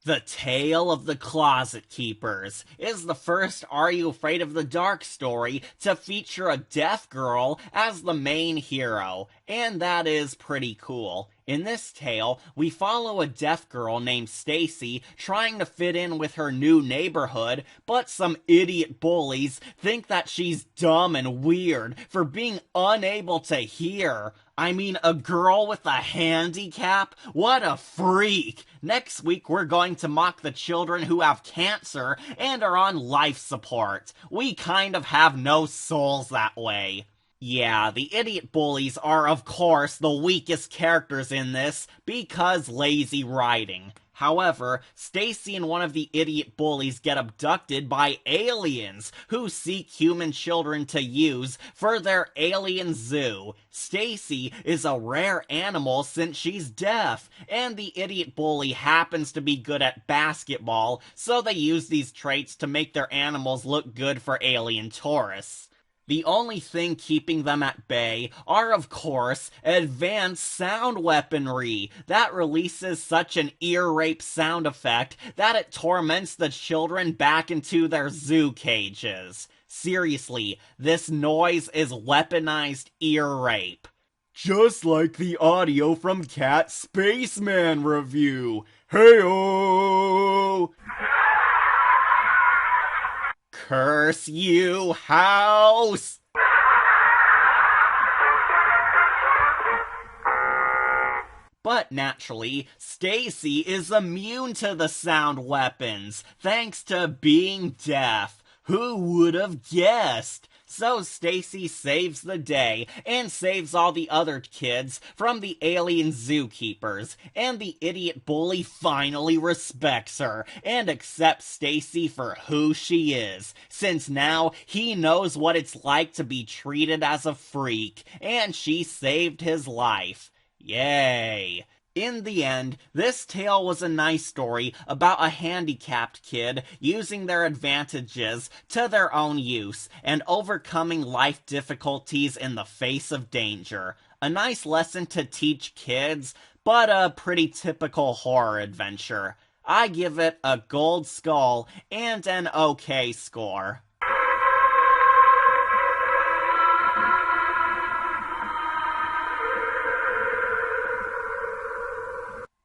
The Tale of the Closet Keepers is the first Are You Afraid of the Dark story to feature a deaf girl as the main hero, and that is pretty cool. In this tale, we follow a deaf girl named Stacy trying to fit in with her new neighborhood, but some idiot bullies think that she's dumb and weird for being unable to hear. I mean, a girl with a handicap? What a freak! Next week, we're going to mock the children who have cancer and are on life support. We kind of have no souls that way. Yeah, the idiot bullies are, of course, the weakest characters in this because lazy writing. However, Stacy and one of the idiot bullies get abducted by aliens who seek human children to use for their alien zoo. Stacy is a rare animal since she's deaf, and the idiot bully happens to be good at basketball, so they use these traits to make their animals look good for alien tourists. The only thing keeping them at bay are, of course, advanced sound weaponry that releases such an ear rape sound effect that it torments the children back into their zoo cages. Seriously, this noise is weaponized ear rape. Just like the audio from Cat Spaceman review. Hey-oh! Curse you, house! But naturally, Stacy is immune to the sound weapons, thanks to being deaf. Who would have guessed? So Stacy saves the day and saves all the other kids from the alien zookeepers, and the idiot bully finally respects her and accepts Stacy for who she is, since now he knows what it's like to be treated as a freak, and she saved his life. Yay! In the end, this tale was a nice story about a handicapped kid using their advantages to their own use and overcoming life difficulties in the face of danger. A nice lesson to teach kids, but a pretty typical horror adventure. I give it a gold skull and an okay score.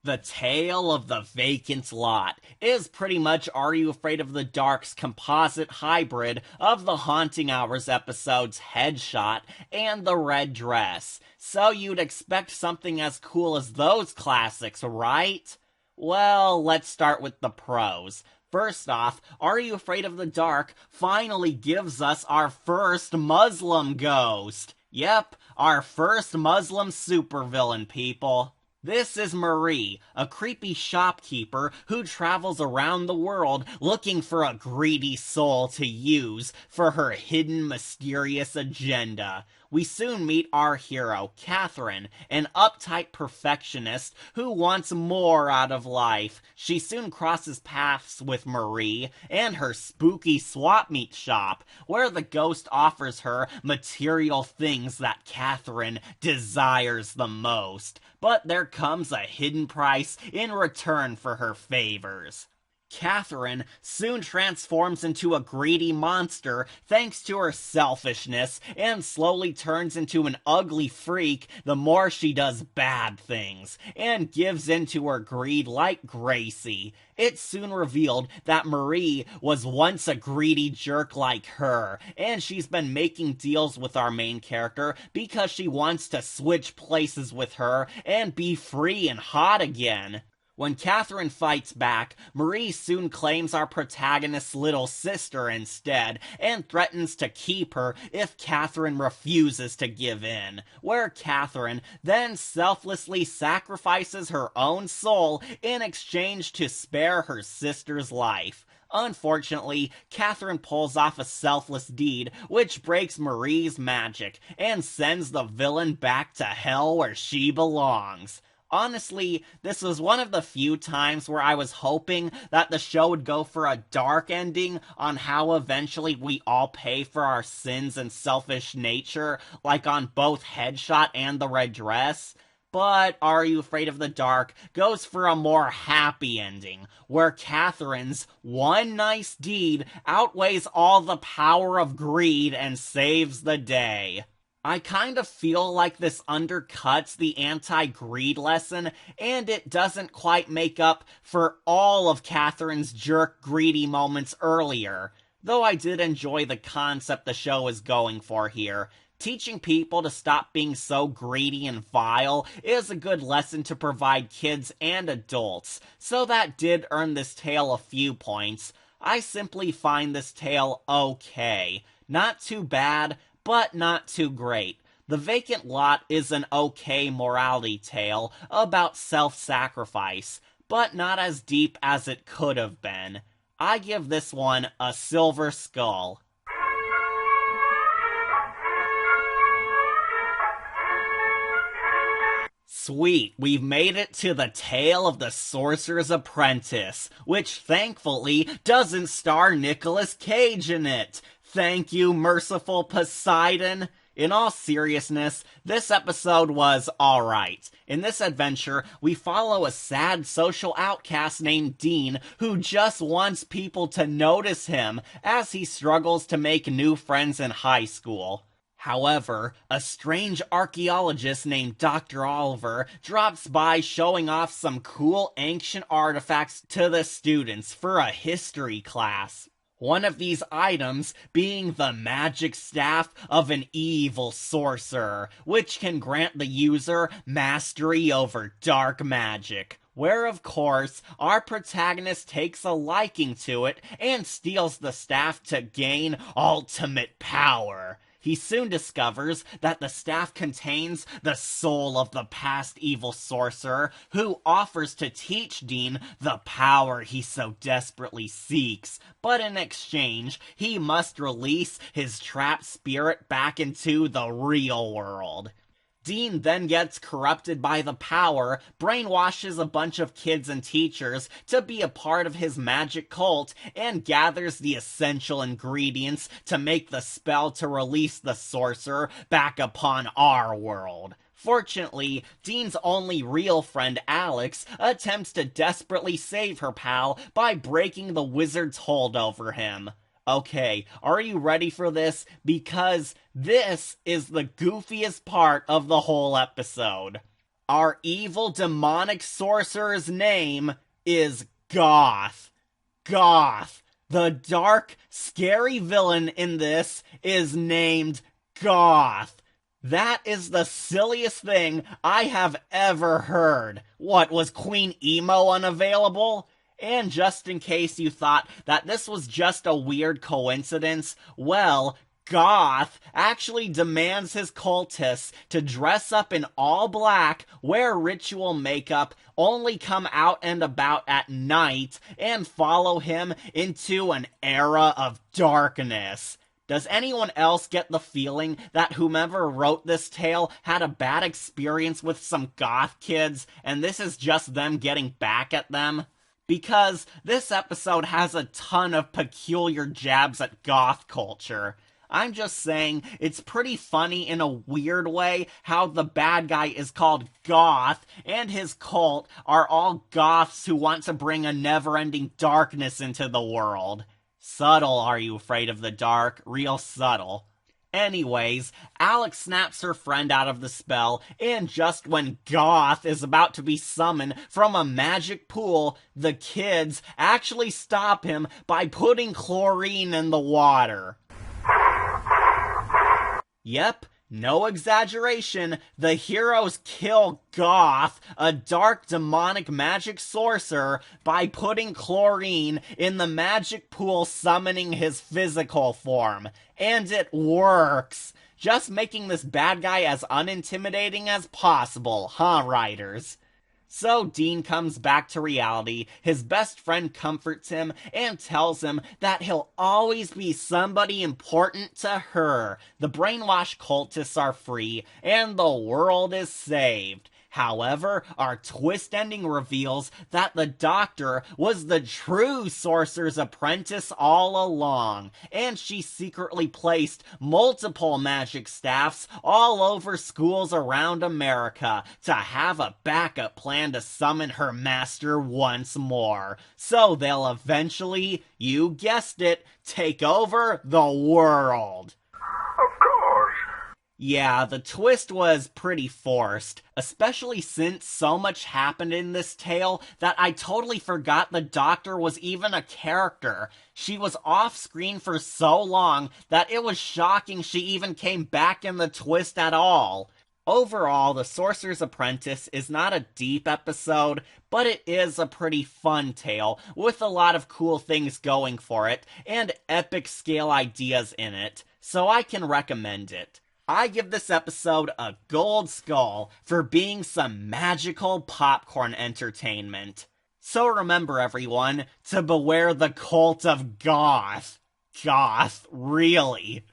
The Tale of the Vacant Lot is pretty much Are You Afraid of the Dark's composite hybrid of the Haunting Hours episodes Headshot and The Red Dress. So you'd expect something as cool as those classics, right? Well, let's start with the pros. First off, Are You Afraid of the Dark finally gives us our first Muslim ghost. Yep, our first Muslim supervillain, people. This is Marie, a creepy shopkeeper who travels around the world looking for a greedy soul to use for her hidden mysterious agenda. We soon meet our hero, Catherine, an uptight perfectionist who wants more out of life. She soon crosses paths with Marie and her spooky swap meet shop, where the ghost offers her material things that Catherine desires the most. But there comes a hidden price in return for her favors. Catherine soon transforms into a greedy monster thanks to her selfishness and slowly turns into an ugly freak the more she does bad things and gives into her greed like Gracie. It's soon revealed that Marie was once a greedy jerk like her, and she's been making deals with our main character because she wants to switch places with her and be free and hot again. When Catherine fights back, Marie soon claims our protagonist's little sister instead, and threatens to keep her if Catherine refuses to give in, where Catherine then selflessly sacrifices her own soul in exchange to spare her sister's life. Unfortunately, Catherine pulls off a selfless deed which breaks Marie's magic and sends the villain back to hell where she belongs. Honestly, this was one of the few times where I was hoping that the show would go for a dark ending on how eventually we all pay for our sins and selfish nature, like on both Headshot and The Red Dress. But Are You Afraid of the Dark goes for a more happy ending, where Catherine's one nice deed outweighs all the power of greed and saves the day. I kind of feel like this undercuts the anti-greed lesson, and it doesn't quite make up for all of Catherine's jerk greedy moments earlier, though I did enjoy the concept the show is going for here. Teaching people to stop being so greedy and vile is a good lesson to provide kids and adults, so that did earn this tale a few points. I simply find this tale okay. Not too bad, but not too great. The Vacant Lot is an okay morality tale about self-sacrifice, but not as deep as it could have been. I give this one a silver skull. Sweet, we've made it to the tale of the Sorcerer's Apprentice, which thankfully doesn't star Nicolas Cage in it. Thank you, merciful Poseidon. In all seriousness, this episode was alright. In this adventure, we follow a sad social outcast named Dean who just wants people to notice him as he struggles to make new friends in high school. However, a strange archaeologist named Dr. Oliver drops by showing off some cool ancient artifacts to the students for a history class. One of these items being the magic staff of an evil sorcerer, which can grant the user mastery over dark magic. Where, of course, our protagonist takes a liking to it and steals the staff to gain ultimate power. He soon discovers that the staff contains the soul of the past evil sorcerer, who offers to teach Dean the power he so desperately seeks. But in exchange, he must release his trapped spirit back into the real world. Dean then gets corrupted by the power, brainwashes a bunch of kids and teachers to be a part of his magic cult, and gathers the essential ingredients to make the spell to release the sorcerer back upon our world. Fortunately, Dean's only real friend Alex attempts to desperately save her pal by breaking the wizard's hold over him. Okay, are you ready for this? Because this is the goofiest part of the whole episode. Our evil demonic sorcerer's name is Goth. Goth. The dark, scary villain in this is named Goth. That is the silliest thing I have ever heard. What, was Queen Emo unavailable? And just in case you thought that this was just a weird coincidence, well, Goth actually demands his cultists to dress up in all black, wear ritual makeup, only come out and about at night, and follow him into an era of darkness. Does anyone else get the feeling that whomever wrote this tale had a bad experience with some goth kids, and this is just them getting back at them? Because this episode has a ton of peculiar jabs at goth culture. I'm just saying, it's pretty funny in a weird way how the bad guy is called Goth, and his cult are all goths who want to bring a never-ending darkness into the world. Subtle, are you afraid of the dark? Real subtle. Anyways, Alex snaps her friend out of the spell, and just when Goth is about to be summoned from a magic pool, the kids actually stop him by putting chlorine in the water. Yep, no exaggeration, the heroes kill Goth, a dark demonic magic sorcerer, by putting chlorine in the magic pool summoning his physical form. And it works! Just making this bad guy as unintimidating as possible, huh, writers? So Dean comes back to reality, his best friend comforts him, and tells him that he'll always be somebody important to her. The brainwashed cultists are free, and the world is saved. However, our twist ending reveals that the Doctor was the true Sorcerer's Apprentice all along, and she secretly placed multiple magic staffs all over schools around America to have a backup plan to summon her master once more, so they'll eventually, you guessed it, take over the world. Of course. Yeah, the twist was pretty forced, especially since so much happened in this tale that I totally forgot the Doctor was even a character. She was off-screen for so long that it was shocking she even came back in the twist at all. Overall, The Sorcerer's Apprentice is not a deep episode, but it is a pretty fun tale, with a lot of cool things going for it, and epic scale ideas in it, so I can recommend it. I give this episode a gold skull for being some magical popcorn entertainment. So remember, everyone, to beware the cult of Goth. Goth, really.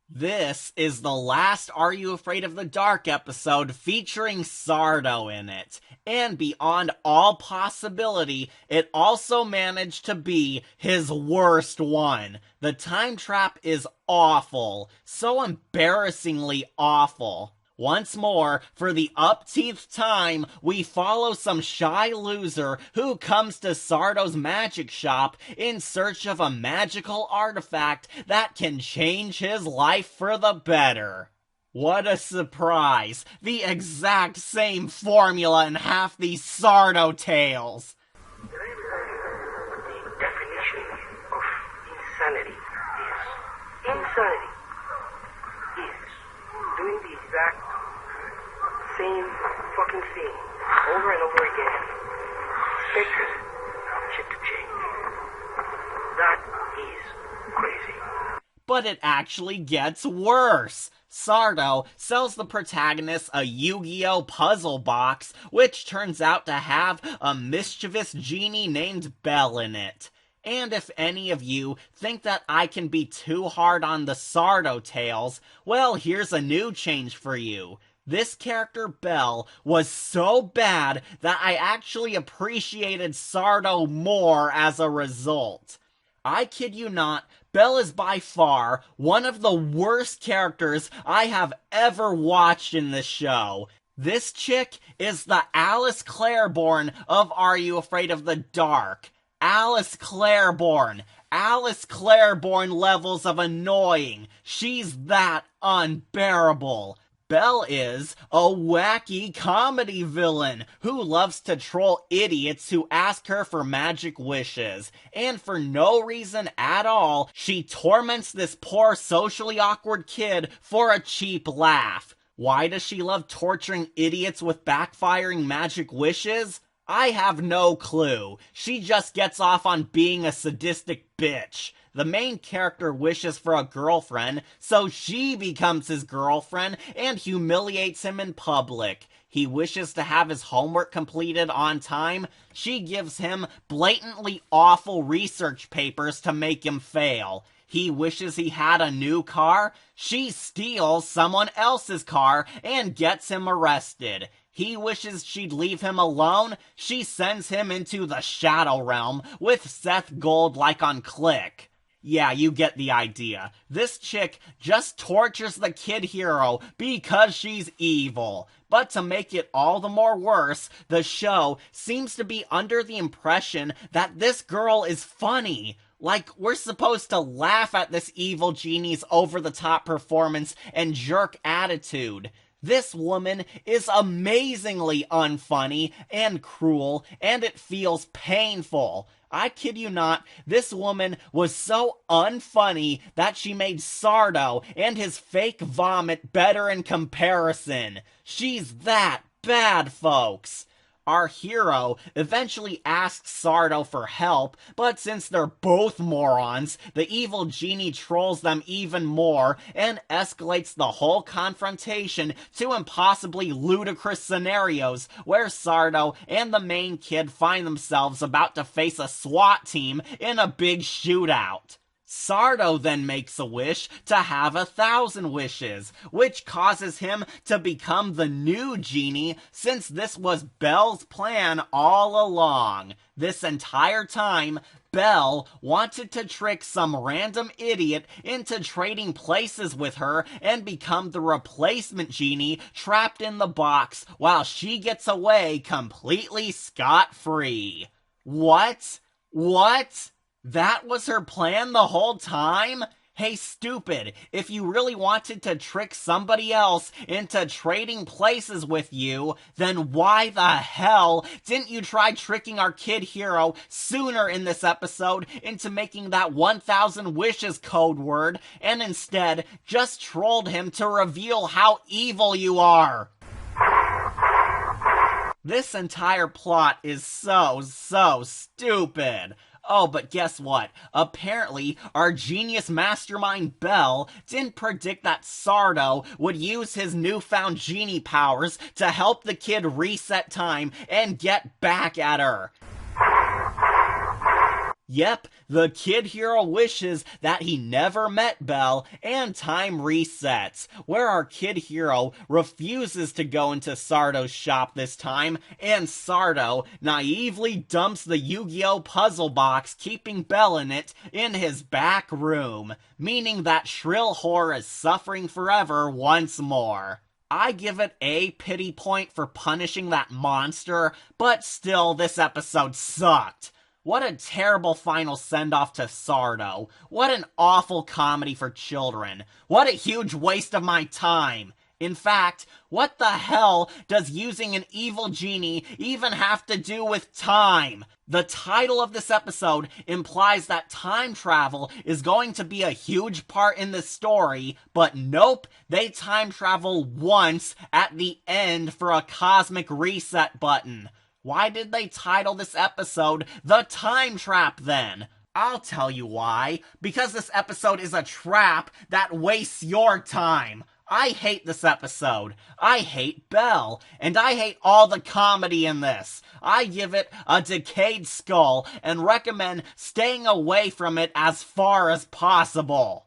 This is the last Are You Afraid of the Dark episode featuring Sardo in it. And beyond all possibility, it also managed to be his worst one. The time trap is awful. So embarrassingly awful. Once more, for the upteenth time, we follow some shy loser who comes to Sardo's magic shop in search of a magical artifact that can change his life for the better. What a surprise! The exact same formula in half these Sardo tales! The definition of insanity is doing the exact same fucking thing over and over again. Expect shit to change. That is crazy. But it actually gets worse. Sardo sells the protagonist a Yu-Gi-Oh! Puzzle box, which turns out to have a mischievous genie named Belle in it. And if any of you think that I can be too hard on the Sardo tales, well, here's a new change for you. This character, Belle, was so bad that I actually appreciated Sardo more as a result. I kid you not, Belle is by far one of the worst characters I have ever watched in this show. This chick is the Alice Claiborne of Are You Afraid of the Dark? Alice Claiborne levels of annoying. She's that unbearable. Belle is a wacky comedy villain who loves to troll idiots who ask her for magic wishes, and for no reason at all, she torments this poor socially awkward kid for a cheap laugh. Why does she love torturing idiots with backfiring magic wishes? I have no clue. She just gets off on being a sadistic bitch. The main character wishes for a girlfriend, so she becomes his girlfriend and humiliates him in public. He wishes to have his homework completed on time. She gives him blatantly awful research papers to make him fail. He wishes he had a new car. She steals someone else's car and gets him arrested. He wishes she'd leave him alone. She sends him into the Shadow Realm with Seth Gold like on Click. Yeah, you get the idea. This chick just tortures the kid hero because she's evil. But to make it all the more worse, the show seems to be under the impression that this girl is funny. Like, we're supposed to laugh at this evil genie's over-the-top performance and jerk attitude. This woman is amazingly unfunny and cruel, and it feels painful. I kid you not, this woman was so unfunny that she made Sardo and his fake vomit better in comparison. She's that bad, folks. Our hero eventually asks Sardo for help, but since they're both morons, the evil genie trolls them even more and escalates the whole confrontation to impossibly ludicrous scenarios where Sardo and the main kid find themselves about to face a SWAT team in a big shootout. Sardo then makes a wish to have 1,000 wishes, which causes him to become the new genie since this was Belle's plan all along. This entire time, Belle wanted to trick some random idiot into trading places with her and become the replacement genie trapped in the box while she gets away completely scot-free. What? That was her plan the whole time? Hey, stupid, if you really wanted to trick somebody else into trading places with you, then why the hell didn't you try tricking our kid hero sooner in this episode into making that 1,000 wishes code word, and instead just trolled him to reveal how evil you are? This entire plot is so stupid. Oh, but guess what? Apparently, our genius mastermind Belle didn't predict that Sardo would use his newfound genie powers to help the kid reset time and get back at her. Yep, the kid hero wishes that he never met Belle, and time resets, where our kid hero refuses to go into Sardo's shop this time, and Sardo naively dumps the Yu-Gi-Oh! Puzzle box keeping Belle in it in his back room, meaning that Shrill Whore is suffering forever once more. I give it a pity point for punishing that monster, but still, this episode sucked. What a terrible final send-off to Sardo. What an awful comedy for children. What a huge waste of my time. In fact, what the hell does using an evil genie even have to do with time? The title of this episode implies that time travel is going to be a huge part in the story, but nope, they time travel once at the end for a cosmic reset button. Why did they title this episode The Time Trap then? I'll tell you why. Because this episode is a trap that wastes your time. I hate this episode. I hate Belle. And I hate all the comedy in this. I give it a decayed skull and recommend staying away from it as far as possible.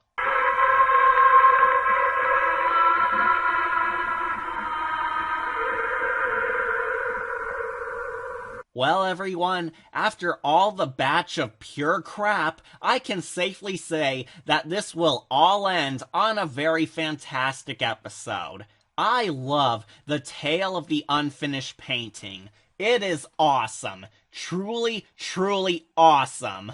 Well, everyone, after all the batch of pure crap, I can safely say that this will all end on a very fantastic episode. I love the tale of the unfinished painting. It is awesome. Truly awesome.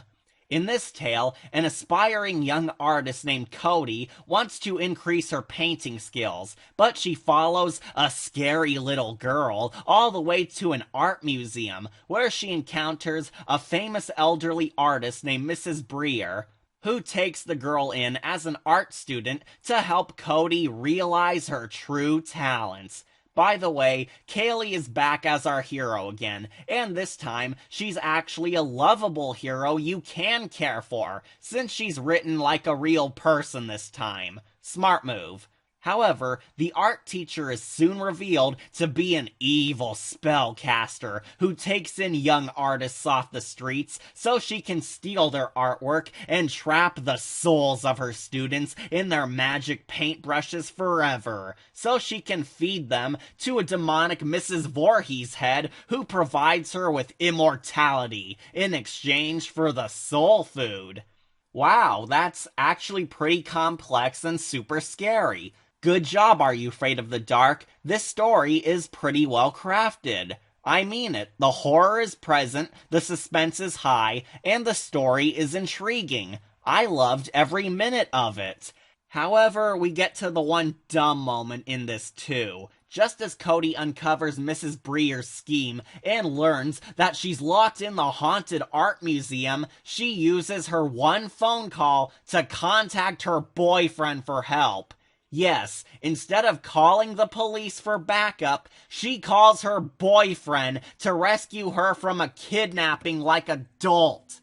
In this tale, an aspiring young artist named Cody wants to increase her painting skills, but she follows a scary little girl all the way to an art museum, where she encounters a famous elderly artist named Mrs. Breer, who takes the girl in as an art student to help Cody realize her true talents. By the way, Kaylee is back as our hero again, and this time, she's actually a lovable hero you can care for, since she's written like a real person this time. Smart move. However, the art teacher is soon revealed to be an evil spellcaster who takes in young artists off the streets so she can steal their artwork and trap the souls of her students in their magic paintbrushes forever, so she can feed them to a demonic Mrs. Voorhees head who provides her with immortality in exchange for the soul food. Wow, that's actually pretty complex and super scary. Good job, Are You Afraid of the Dark? This story is pretty well crafted. I mean it. The horror is present, the suspense is high, and the story is intriguing. I loved every minute of it. However, we get to the one dumb moment in this too. Just as Cody uncovers Mrs. Breer's scheme and learns that she's locked in the haunted art museum, she uses her one phone call to contact her boyfriend for help. Yes, instead of calling the police for backup, she calls her boyfriend to rescue her from a kidnapping like a dolt.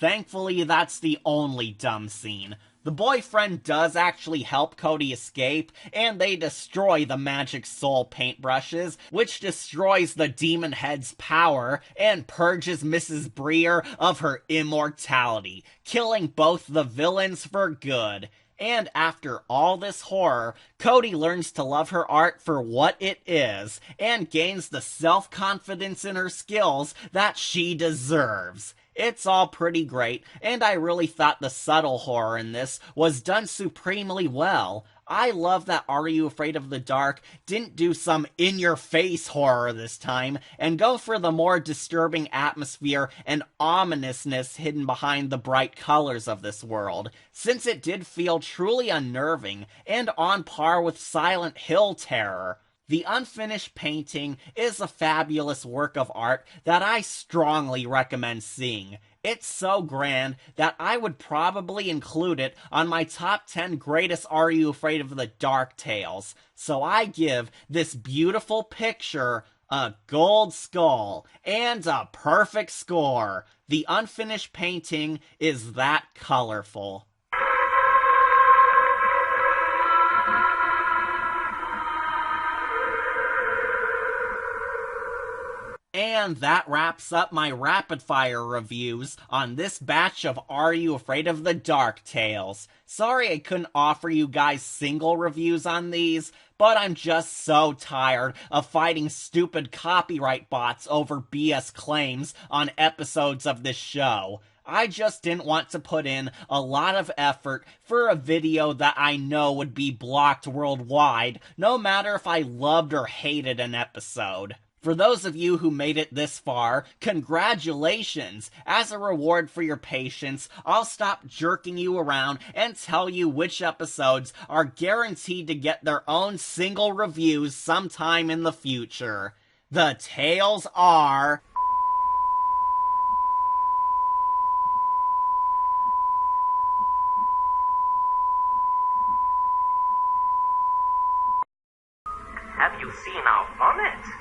Thankfully that's the only dumb scene. The boyfriend does actually help Cody escape, and they destroy the magic soul paintbrushes, which destroys the demon head's power and purges Mrs. Breer of her immortality, killing both the villains for good. And after all this horror, Cody learns to love her art for what it is, and gains the self-confidence in her skills that she deserves. It's all pretty great, and I really thought the subtle horror in this was done supremely well. I love that Are You Afraid of the Dark didn't do some in-your-face horror this time, and go for the more disturbing atmosphere and ominousness hidden behind the bright colors of this world, since it did feel truly unnerving, and on par with Silent Hill terror. The unfinished painting is a fabulous work of art that I strongly recommend seeing. It's so grand that I would probably include it on my top 10 greatest Are You Afraid of the Dark tales. So I give this beautiful picture a gold skull and a perfect score. The unfinished painting is that colorful. And that wraps up my rapid-fire reviews on this batch of Are You Afraid of the Dark tales. Sorry I couldn't offer you guys single reviews on these, but I'm just so tired of fighting stupid copyright bots over BS claims on episodes of this show. I just didn't want to put in a lot of effort for a video that I know would be blocked worldwide, no matter if I loved or hated an episode. For those of you who made it this far, congratulations! As a reward for your patience, I'll stop jerking you around and tell you which episodes are guaranteed to get their own single reviews sometime in the future. The tales are... Have you seen our bonnet?